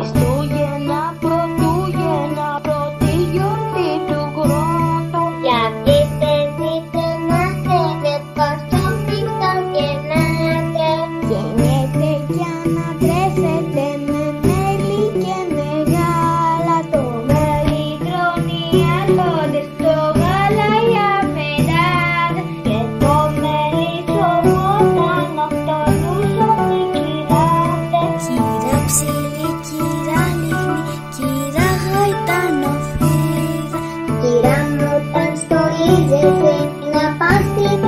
Χριστούγεννα, Πρωτούγεννα, πρώτη γιορτή του χρόνου. Γιατί θέλετε να θέλετε πως το Χριστούγεννάτε. Γεννιέται κι ανατρέφεται με μέλι και μεγάλα. Το μέλι τρώνε οι αγρότες, το γάλα οι αφεντάδες. Και το μέλι τρώγονταν αυτόνους όλοι κυράδες. Κύρα ψήλη, κύρα λίχνη, κύρα γαϊτανοφίδα. Κύρα μου όταν στολίζεσαι να πας στην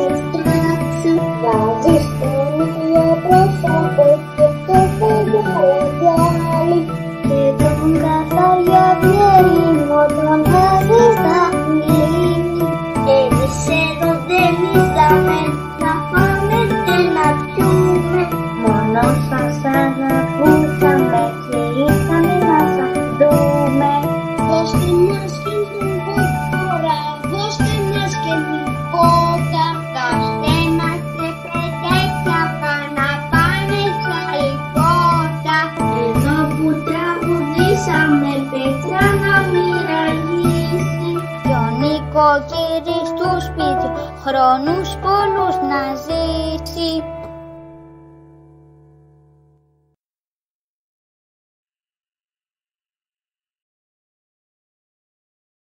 έξτρα σου. Βάζεις τον ίδιο πρόσωπο και το φεγγάρι. Και τον καθαριά διέλυμο τον βάζεις στα μνήμη. Εμείς εδώ δεν ήρθαμε να πάμε και να πιούμε. Μόνο σας αγαπούσαμε και ήρθαμε να σας δούμε. Δώστε μας και τώρα, δώστε μας και νικότα. Δώστε μας και πετέκια παραπάνε στα λιπότα. Εδώ που τραγουδήσαμε παιδιά να μοιραγήσει. Κι ο νοικοκύρης του σπίτιου χρόνους πολλούς να ζήσει.